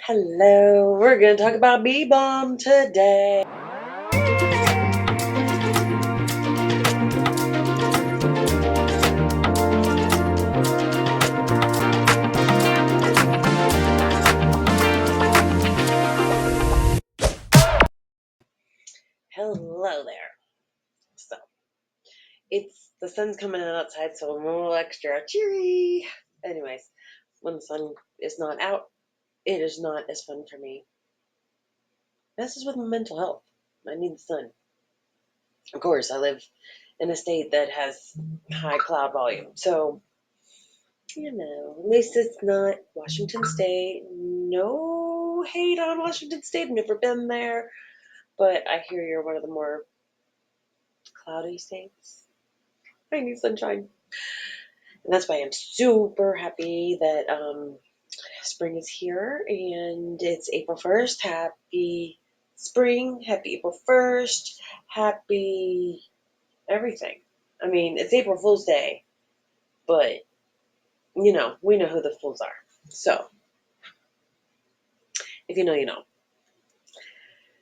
Hello, we're going to talk about Beebalm today. Hello there. So, it's the sun's coming out outside, so I'm a little extra cheery. Anyways, when the sun is not out, it is not as fun for me. This is with my mental health. I need the sun. Of course, I live in a state that has high cloud volume, so at least it's not Washington State. No hate on Washington State. I've never been there. But I hear you're one of the more cloudy states. I need sunshine. And that's why I'm super happy that spring is here and it's April 1st. Happy spring. Happy April 1st. Happy everything. I mean, it's April Fool's Day, but, we know who the fools are. So, if you know, you know.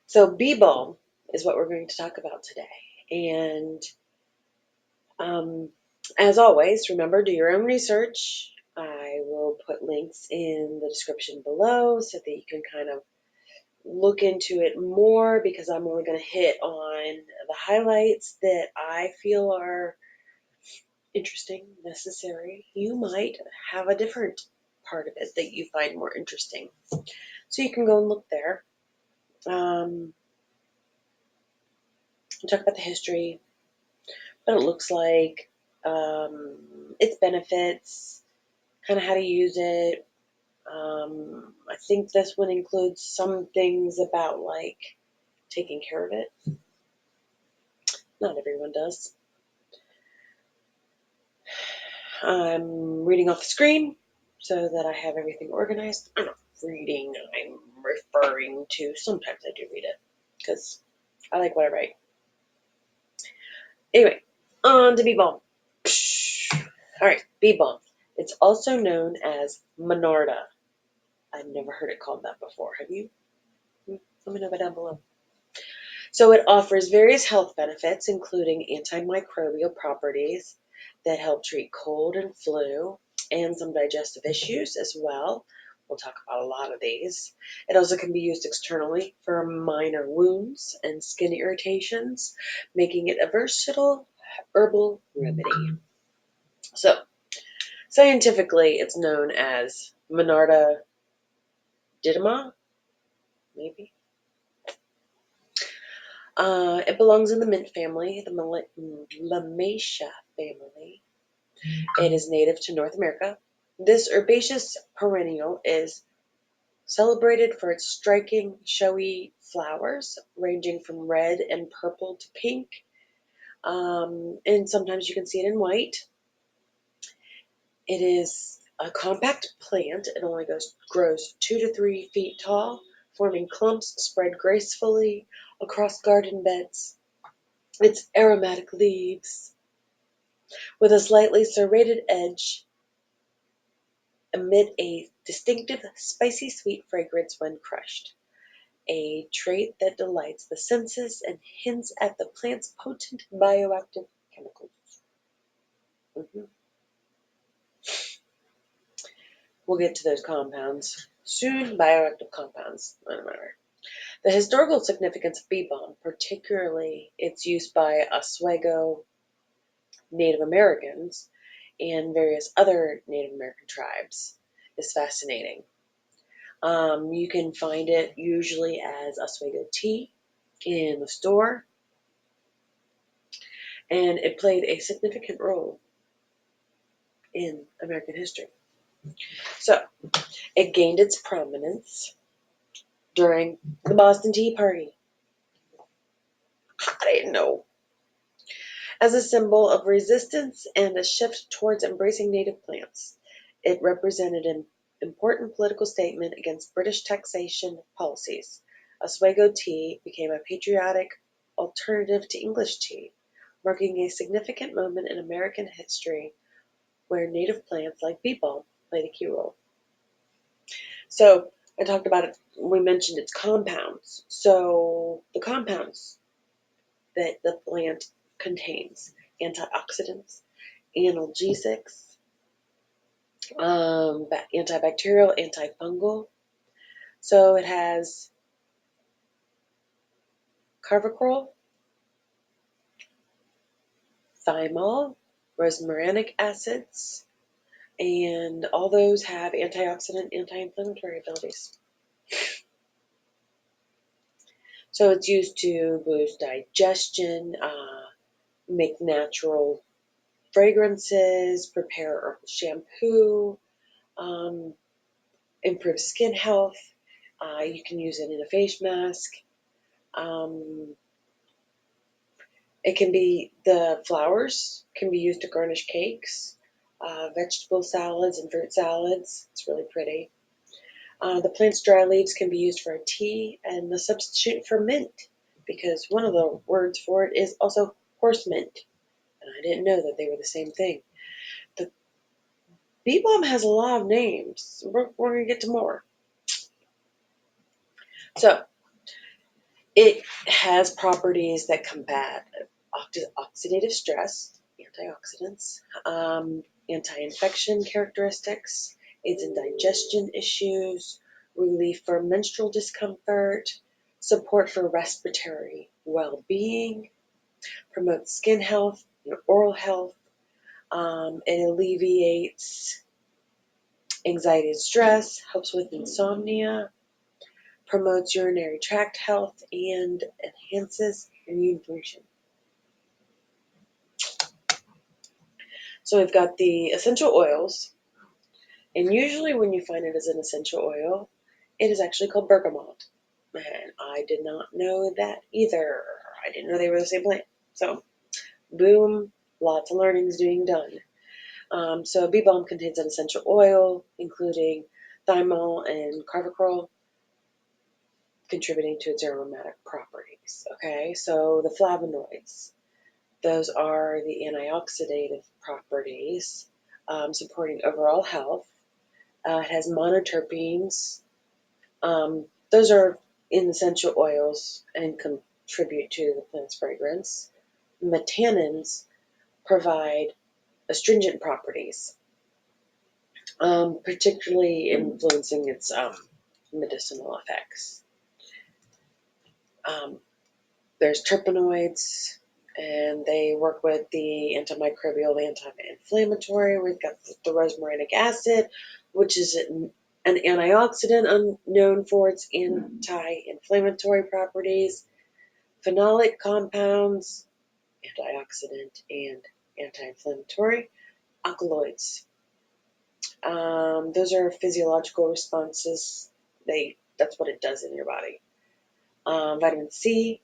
So, Beebalm is what we're going to talk about today. And as always, remember, do your own research. I will put links in the description below so that you can kind of look into it more, because I'm only going to hit on the highlights that I feel are interesting, necessary. You might have a different part of it that you find more interesting. So you can go and look there. Talk about the history, what it looks like, its benefits, kind of how to use it. I think this one includes some things about like taking care of it. Not everyone does. I'm reading off the screen so that I have everything organized. I'm not reading, I'm referring to. Sometimes I do read it because I like what I write. Anyway, on to Beebalm. All right, Beebalm. It's also known as Monarda. I've never heard it called that before. Have you? Let me know down below. So it offers various health benefits, including antimicrobial properties that help treat cold and flu and some digestive issues as well. We'll talk about a lot of these. It also can be used externally for minor wounds and skin irritations, making it a versatile herbal remedy. So, scientifically, it's known as Monarda didyma, maybe. It belongs in the mint family, the Lamaceae family. It is native to North America. This herbaceous perennial is celebrated for its striking, showy flowers, ranging from red and purple to pink. And sometimes you can see it in white. It is a compact plant. It only grows 2 to 3 feet tall, forming clumps spread gracefully across garden beds. Its aromatic leaves, with a slightly serrated edge, emit a distinctive spicy sweet fragrance when crushed, a trait that delights the senses and hints at the plant's potent bioactive chemicals. Mm-hmm. We'll get to those compounds soon. Bioactive compounds. The historical significance of Beebalm, particularly its use by Oswego Native Americans and various other Native American tribes, is fascinating. You can find it usually as Oswego tea in the store, and it played a significant role in American history. So, it gained its prominence during the Boston Tea Party. I didn't know. As a symbol of resistance and a shift towards embracing native plants, it represented an important political statement against British taxation policies. Oswego tea became a patriotic alternative to English tea, marking a significant moment in American history where native plants like Beebalm played a key role. So, I talked about it, we mentioned its compounds. So the compounds that the plant contains: antioxidants, analgesics, antibacterial, antifungal. So it has carvacrol, thymol, rosmarinic acids, and all those have antioxidant, anti-inflammatory abilities. So it's used to boost digestion, make natural fragrances, prepare herbal shampoo, um, improve skin health. You can use it in a face mask. Um, the flowers can be used to garnish cakes, vegetable salads, and fruit salads. It's really pretty. The plant's dry leaves can be used for a tea and a substitute for mint, because one of the words for it is also horse mint, and I didn't know that they were the same thing. The Beebalm has a lot of names. We're going to get to more. So it has properties that combat oxidative stress, antioxidants, anti-infection characteristics, aids in digestion issues, relief for menstrual discomfort, support for respiratory well-being, promotes skin health and oral health. It alleviates anxiety and stress, helps with insomnia, promotes urinary tract health, and enhances immune function. So we've got the essential oils, and usually when you find it as an essential oil, it is actually called bergamot. And I did not know that either. I didn't know they were the same plant. So, boom, lots of learnings being done. So Beebalm contains an essential oil, including thymol and carvacrol, contributing to its aromatic properties. Okay, so the flavonoids, those are the antioxidative properties, supporting overall health. It has monoterpenes. Those are in essential oils and contribute to the plant's fragrance. Metannins provide astringent properties, particularly influencing its medicinal effects. Um, there's terpenoids, and they work with the antimicrobial, anti-inflammatory. We've got the rosmarinic acid, which is an antioxidant known for its anti-inflammatory properties. Phenolic compounds, antioxidant and anti-inflammatory. Alkaloids. Those are physiological responses. That's what it does in your body. Vitamin C,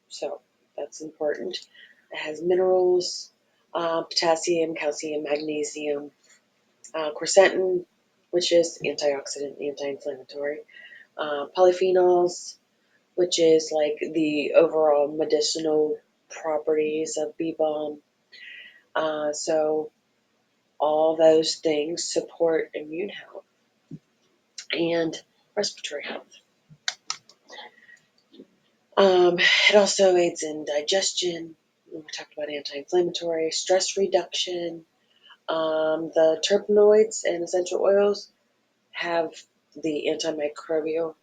so that's important. It has minerals, potassium, calcium, magnesium, quercetin, which is antioxidant, anti-inflammatory, polyphenols, which is like the overall medicinal properties of bee balm. So all those things support immune health and respiratory health. It also aids in digestion. We talked about anti-inflammatory, stress reduction. The terpenoids and essential oils have the antimicrobial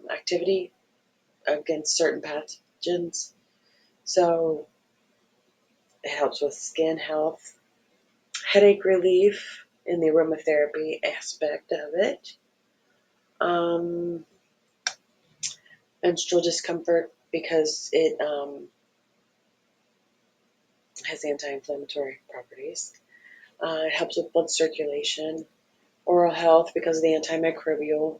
activity against certain pathogens. So it helps with skin health, headache relief in the aromatherapy aspect of it, menstrual discomfort because it has anti-inflammatory properties. It helps with blood circulation, oral health because of the antimicrobial.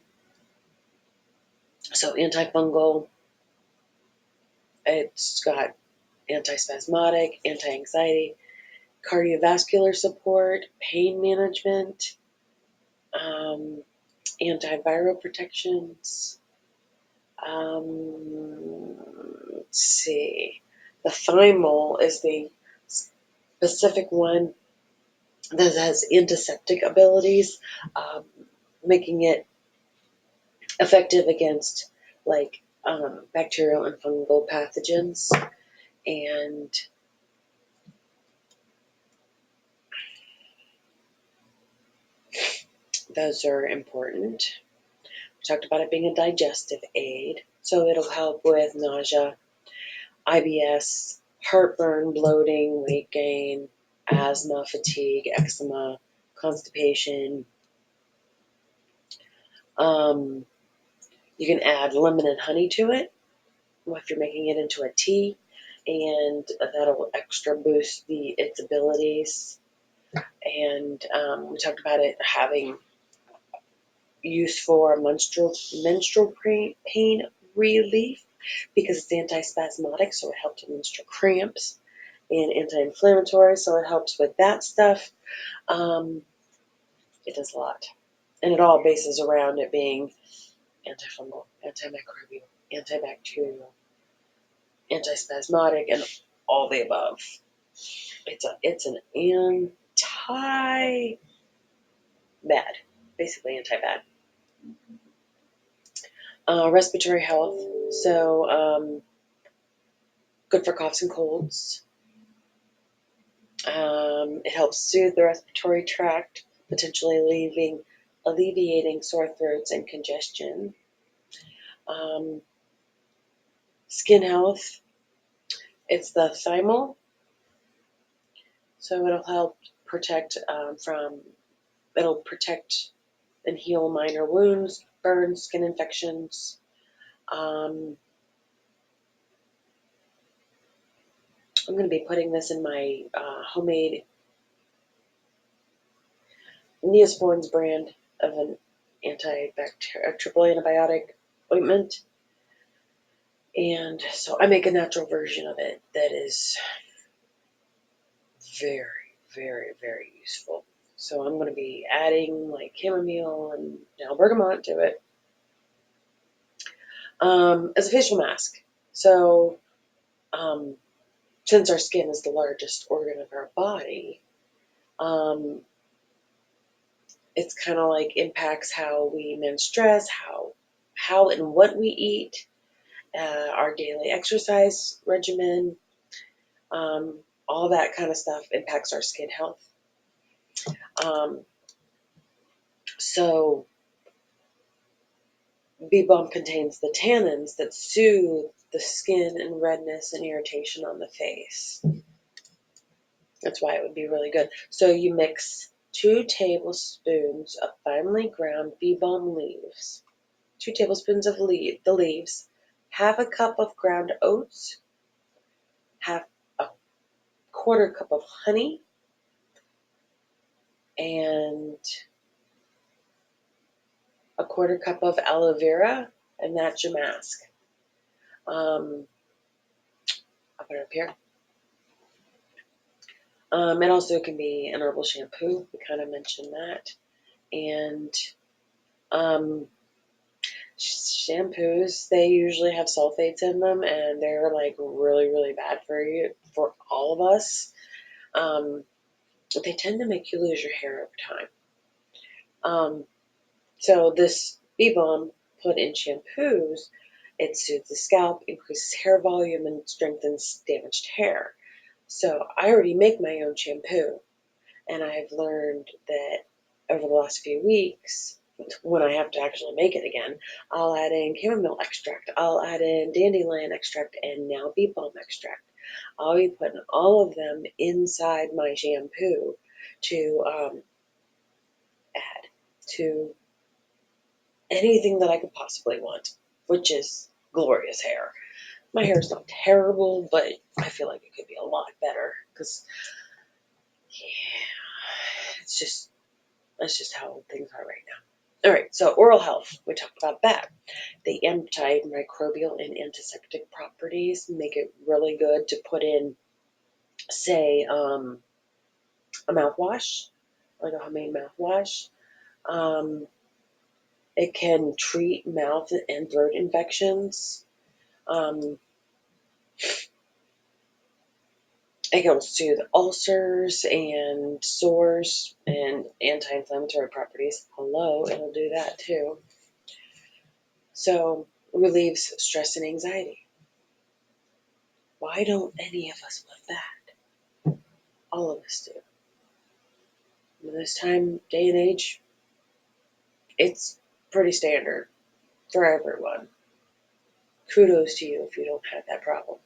So antifungal, it's got antispasmodic, anti-anxiety, cardiovascular support, pain management, um, antiviral protections. Let's see. The thymol is the specific one that has antiseptic abilities, making it effective against like bacterial and fungal pathogens, and those are important. We talked about it being a digestive aid, so it'll help with nausea, IBS, heartburn, bloating, weight gain, asthma, fatigue, eczema, constipation. Um, you can add lemon and honey to it if you're making it into a tea, and that'll extra boost its abilities. And we talked about it having use for menstrual pain relief because it's antispasmodic, so it helps with menstrual cramps, and anti-inflammatory, so it helps with that stuff. Um, it does a lot. And it all bases around it being antifungal, antimicrobial, antibacterial, antispasmodic, and all the above. It's an anti-bad, basically anti-bad. Respiratory health, so good for coughs and colds. It helps soothe the respiratory tract, potentially alleviating sore throats and congestion. Um, Skin health, it's the thymol, so it'll help protect it'll protect and heal minor wounds, burns, skin infections. I'm going to be putting this in my homemade Neosporin's brand of an triple antibiotic ointment. And so I make a natural version of it that is very, very, very useful. So I'm going to be adding like chamomile and now bergamot to it as a facial mask. So since our skin is the largest organ of our body, it's kind of like impacts how we manage stress, how and what we eat, our daily exercise regimen, all that kind of stuff impacts our skin health. So Beebalm contains the tannins that soothe the skin and redness and irritation on the face. That's why it would be really good. So you mix 2 tablespoons of finely ground Beebalm leaves, 2 tablespoons of the leaves, half a cup of ground oats, half a quarter cup of honey, and a quarter cup of aloe vera, and that's your mask. I'll put it up here. It also can be an herbal shampoo. We kind of mentioned that. And shampoos, they usually have sulfates in them, and they're like really, really bad for all of us. They tend to make you lose your hair over time. So this Beebalm put in shampoos, it soothes the scalp, increases hair volume, and strengthens damaged hair. So I already make my own shampoo, and I've learned that over the last few weeks, when I have to actually make it again, I'll add in chamomile extract, I'll add in dandelion extract, and now Beebalm extract. I'll be putting all of them inside my shampoo to add to anything that I could possibly want, which is glorious hair. My hair is not terrible, but I feel like it could be a lot better because, yeah, that's just how things are right now. All right, so oral health, we talked about that. The antimicrobial and antiseptic properties make it really good to put in, say, a mouthwash, like a homemade mouthwash. It can treat mouth and throat infections. It can soothe ulcers and sores and anti-inflammatory properties. Hello, it'll do that too. So relieves stress and anxiety. Why don't any of us want that? All of us do. In this day and age, it's pretty standard for everyone. Kudos to you if you don't have that problem.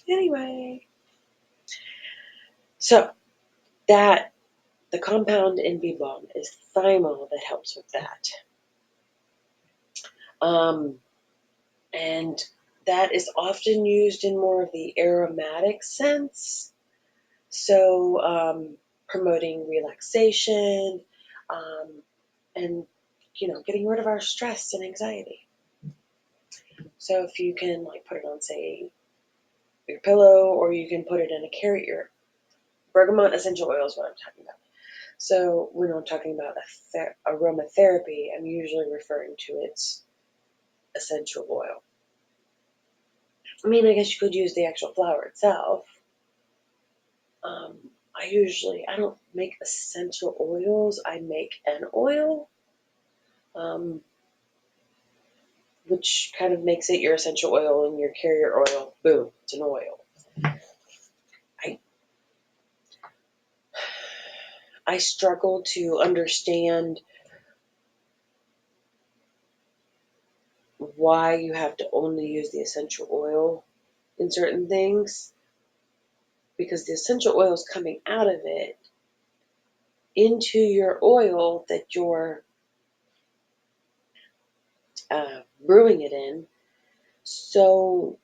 Anyway, so that the compound in Beebalm is thymol that helps with that. And that is often used in more of the aromatic sense. So promoting relaxation and, getting rid of our stress and anxiety. So if you can put it on, say, your pillow, or you can put it in a carrier. Bergamot essential oil is what I'm talking about. So when I'm talking about aromatherapy, I'm usually referring to its essential oil. I mean, I guess you could use the actual flower itself. I don't make essential oils. I make an oil, which kind of makes it your essential oil and your carrier oil. Boom, it's an oil. I struggle to understand why you have to only use the essential oil in certain things, because the essential oil is coming out of it into your oil that you're brewing it in. So,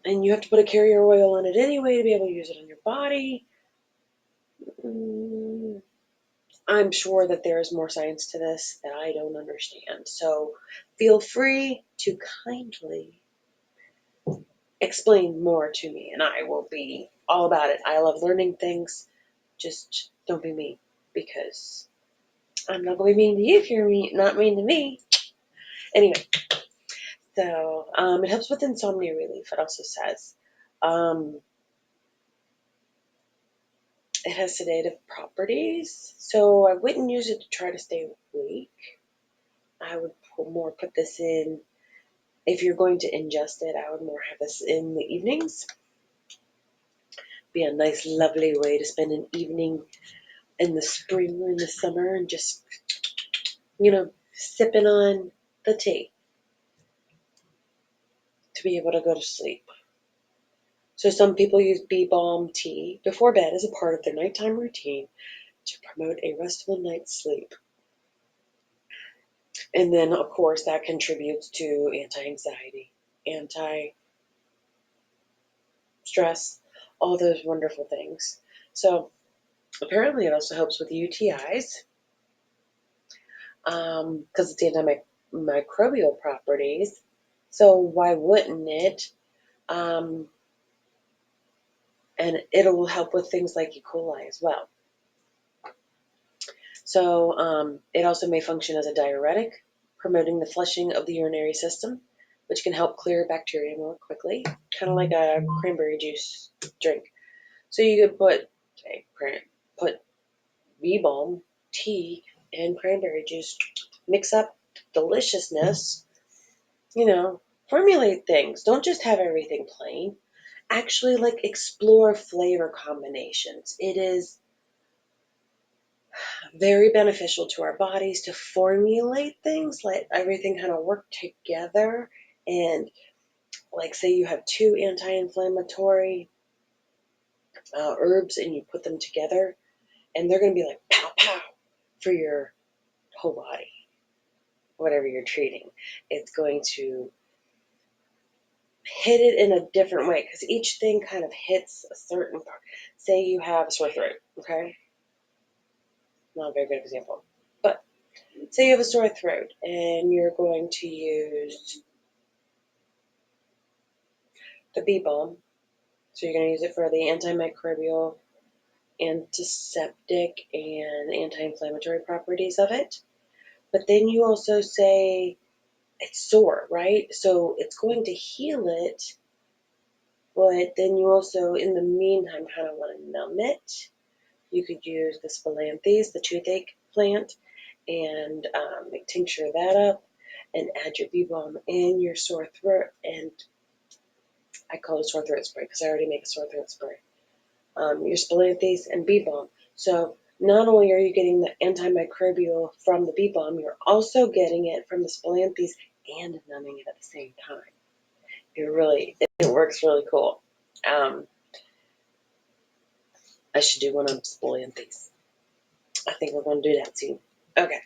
and you have to put a carrier oil in it anyway to be able to use it on your body. I'm sure that there is more science to this that I don't understand. So feel free to kindly explain more to me, and I will be all about it. I love learning things. Just don't be mean, because I'm not going to be mean to you if you're not mean to me. Anyway, so it helps with insomnia relief, it also says. It has sedative properties, so I wouldn't use it to try to stay awake. I would more put this in, if you're going to ingest it, I would more have this in the evenings. Be a nice, lovely way to spend an evening in the spring or in the summer, and just, sipping on the tea to be able to go to sleep. So some people use Beebalm tea before bed as a part of their nighttime routine to promote a restful night's sleep. And then, of course, that contributes to anti-anxiety, anti-stress, all those wonderful things. So apparently it also helps with UTIs, because it's antimicrobial properties. So why wouldn't it? And it'll help with things like E. coli as well. So it also may function as a diuretic, promoting the flushing of the urinary system, which can help clear bacteria more quickly, kind of like a cranberry juice drink. So you could put Beebalm tea and cranberry juice, mix up deliciousness, formulate things. Don't just have everything plain. Actually, explore flavor combinations. It is very beneficial to our bodies to formulate things, let everything kind of work together. And say you have two anti-inflammatory herbs, and you put them together, and they're going to be like pow pow for your whole body, whatever you're treating. It's going to hit it in a different way, because each thing kind of hits a certain part. Say you have a sore throat, okay? Not a very good example, but say you have a sore throat and you're going to use the Beebalm. So you're going to use it for the antimicrobial, antiseptic, and anti-inflammatory properties of it. But then you also say it's sore, right? So it's going to heal it, but then you also, in the meantime, kind of want to numb it. You could use the spilanthes, the toothache plant, and tincture that up, and add your Beebalm and your sore throat, and I call it sore throat spray because I already make a sore throat spray. Your Spilanthes and Beebalm. So not only are you getting the antimicrobial from the Beebalm, you're also getting it from the Spilanthes and numbing it at the same time. It works really cool. I should do one on Spilanthes. I think we're going to do that soon. Okay,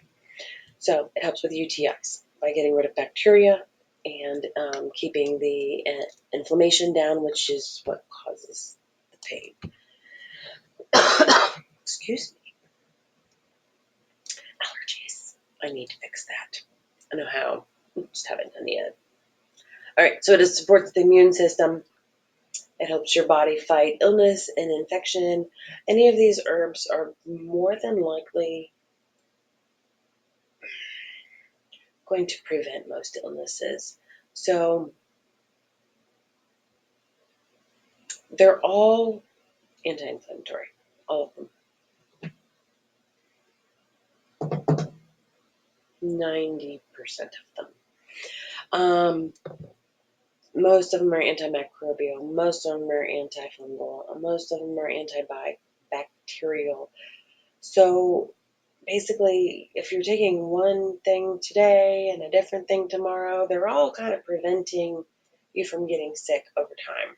so it helps with UTIs by getting rid of bacteria and keeping the inflammation down, which is what causes the pain. Excuse me. Allergies. I need to fix that. I know how. Just haven't done it yet. All right, so it supports the immune system. It helps your body fight illness and infection. Any of these herbs are more than likely going to prevent most illnesses. So they're all anti-inflammatory, all of them. 90% of them. Most of them are antimicrobial. Most of them are antifungal. Most of them are antibacterial. So basically, if you're taking one thing today and a different thing tomorrow, they're all kind of preventing you from getting sick over time.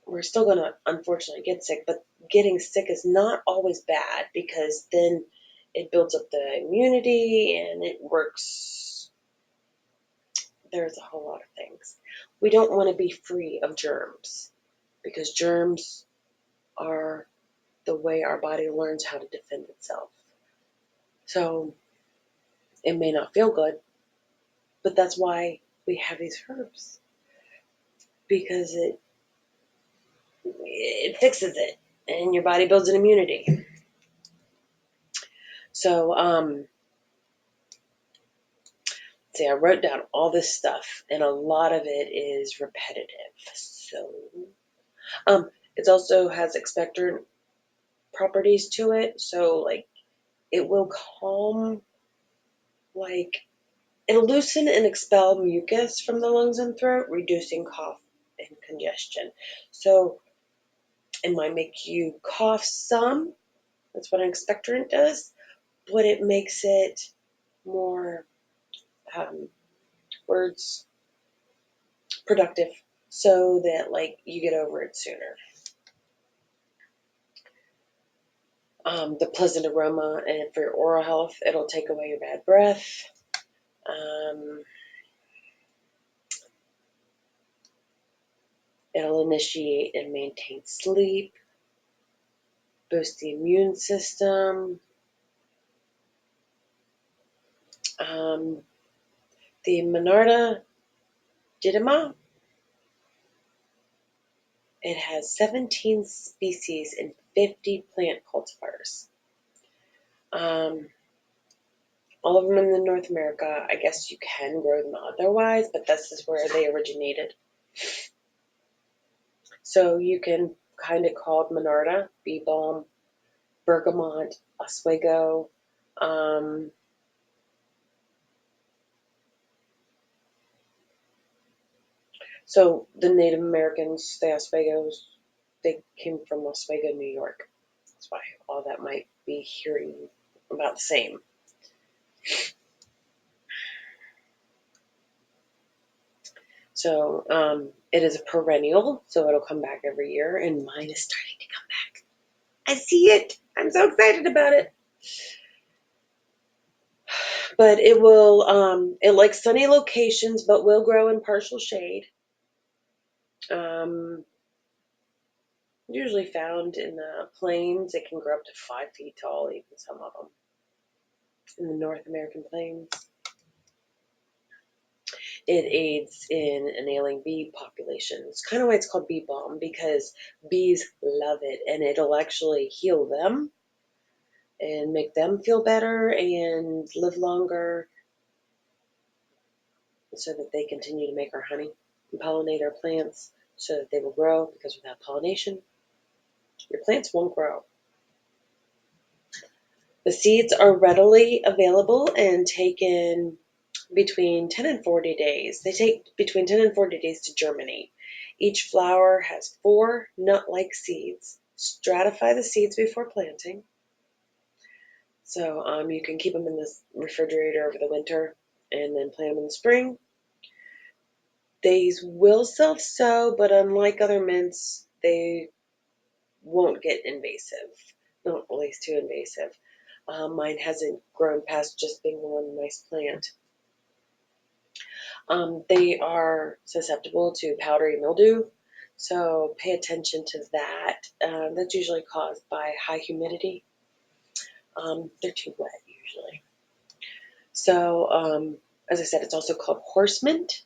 We're still going to unfortunately get sick, but getting sick is not always bad because then it builds up the immunity and it works. There's a whole lot of things. We don't want to be free of germs because germs are the way our body learns how to defend itself. So it may not feel good, but that's why we have these herbs, because it fixes it and your body builds an immunity. So see, I wrote down all this stuff, and a lot of it is repetitive. So it also has expectorant properties to it. So like it will calm, like it'll loosen and expel mucus from the lungs and throat, reducing cough and congestion. So it might make you cough some. That's what an expectorant does, but it makes it more words productive so that like you get over it sooner. The pleasant aroma, and for your oral health, it'll take away your bad breath. It'll initiate and maintain sleep, boost the immune system. The Monarda didyma, it has 17 species and 50 plant cultivars. All of them in North America. I guess you can grow them otherwise, but this is where they originated. So you can kind of call it Monarda, Beebalm, bergamot, oswego. So the Native Americans, the Oswegos, they came from Oswego, New York. That's why all that might be hearing about the same. So it is a perennial, so it'll come back every year, and mine is starting to come back. I see it. I'm so excited about it. But it likes sunny locations, but will grow in partial shade. Usually found in the plains. It can grow up to 5 feet tall, even some of them, in the North American plains. It aids in annealing bee populations. Kind of why it's called bee balm, because bees love it, and it'll actually heal them and make them feel better and live longer so that they continue to make our honey and pollinate our plants so that they will grow, because without pollination, your plants won't grow. The seeds are readily available and taken between 10 and 40 days. They take between 10 and 40 days to germinate. Each flower has 4 nut-like seeds. Stratify the seeds before planting. So you can keep them in the refrigerator over the winter and then plant them in the spring. These will self-sow, but unlike other mints, they won't get invasive. Not at least too invasive. Mine hasn't grown past just being the one nice plant. They are susceptible to powdery mildew, so pay attention to that. That's usually caused by high humidity. They're too wet usually. So, as I said, it's also called horse mint.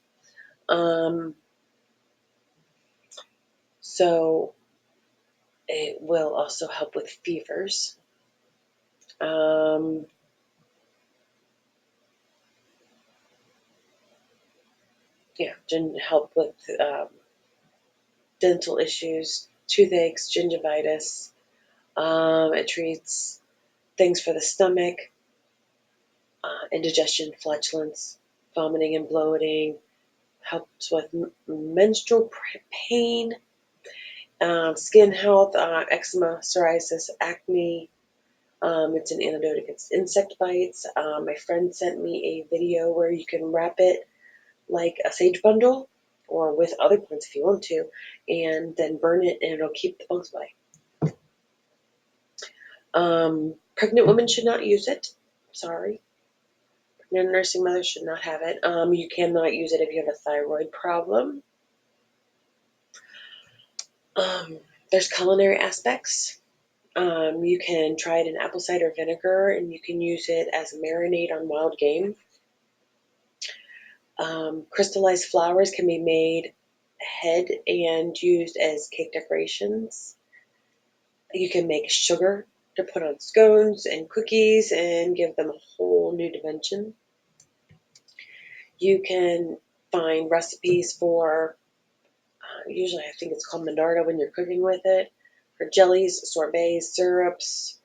So it will also help with fevers. Help with dental issues, toothaches, gingivitis. It treats things for the stomach, indigestion, flatulence, vomiting and bloating. Helps with menstrual pain, skin health, eczema, psoriasis, acne. It's an antidote against insect bites. My friend sent me a video where you can wrap it like a sage bundle or with other plants if you want to, and then burn it and it'll keep the bugs away. Pregnant women should not use it. Sorry. Pregnant nursing mothers should not have it. You cannot use it if you have a thyroid problem. There's culinary aspects. You can try it in apple cider vinegar, and you can use it as a marinade on wild game. Crystallized flowers can be made ahead and used as cake decorations. You can make sugar to put on scones and cookies and give them a whole new dimension. You can find recipes for, usually I think it's called Monarda when you're cooking with it, for jellies, sorbets, syrups.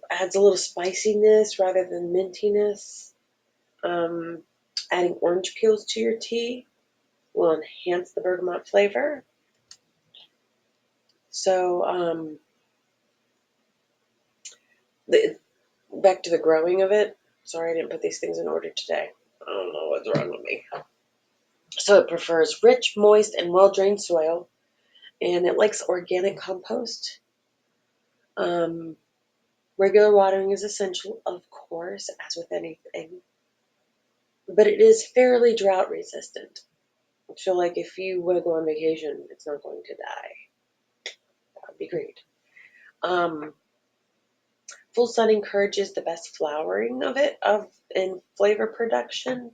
Adds a little spiciness rather than mintiness. Adding orange peels to your tea will enhance the bergamot flavor. So back to the growing of it. Sorry I didn't put these things in order today. I don't know what's wrong with me. So it prefers rich, moist, and well-drained soil, and it likes organic compost. Regular watering is essential, of course, as with anything, but it is fairly drought resistant. I feel like if you want to go on vacation, it's not going to die. That would be great. Full sun encourages the best flowering of it and flavor production.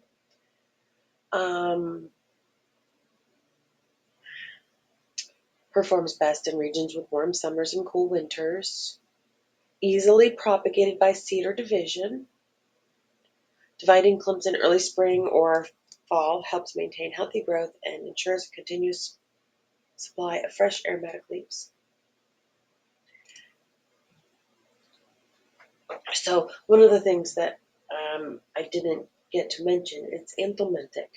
Performs best in regions with warm summers and cool winters. Easily propagated by seed or division. Dividing clumps in early spring or fall helps maintain healthy growth and ensures a continuous supply of fresh aromatic leaves. So one of the things that I didn't get to mention, it's anthelmintic.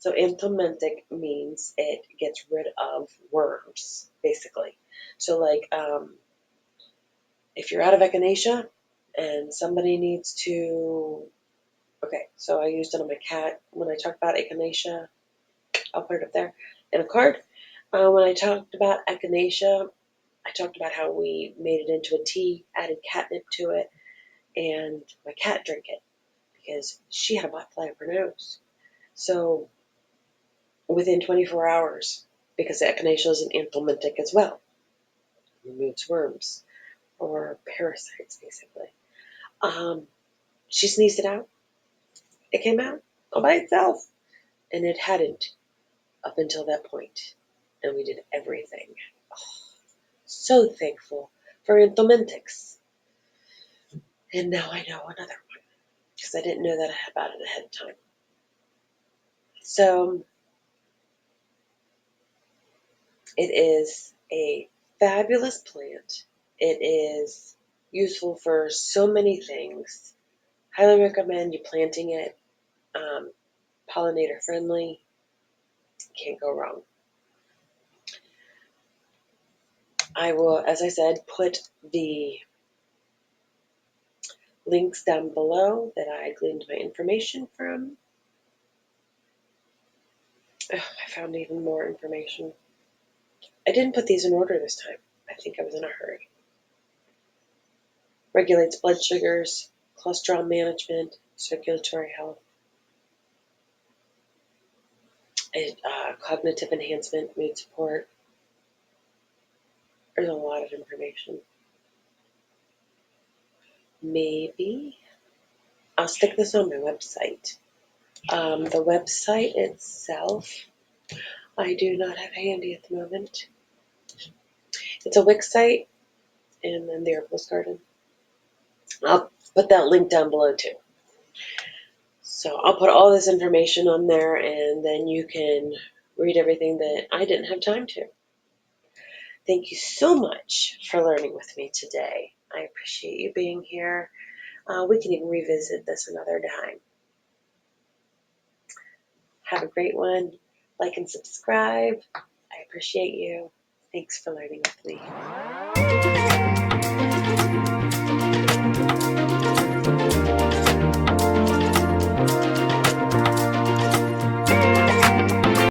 So anthelmintic means it gets rid of worms, basically. So like if you're out of echinacea and somebody needs to, okay, so I used it on my cat. When I talk about echinacea, I'll put it up there in a card. When I talked about echinacea, I talked about how we made it into a tea, added catnip to it, and my cat drank it because she had a black fly up her nose. So within 24 hours, because echinacea is an anthelmintic as well, it removes worms or parasites, basically. She sneezed it out. It came out all by itself, and it hadn't up until that point. And we did everything. Oh, so thankful for anthelmintics. And now I know another one because I didn't know that about it ahead of time. So it is a fabulous plant. It is useful for so many things. Highly recommend you planting it. Pollinator friendly. Can't go wrong. I will, as I said, put the links down below that I gleaned my information from. Oh, I found even more information. I didn't put these in order this time. I think I was in a hurry. Regulates blood sugars, cholesterol management, circulatory health, cognitive enhancement, mood support. There's a lot of information. Maybe I'll stick this on my website. The website itself, I do not have handy at the moment. It's a Wix site, and then the Herbalist Garden. I'll put that link down below too. So I'll put all this information on there, and then you can read everything that I didn't have time to. Thank you so much for learning with me today. I appreciate you being here. We can even revisit this another time. Have a great one. Like and subscribe. I appreciate you. Thanks for learning with me.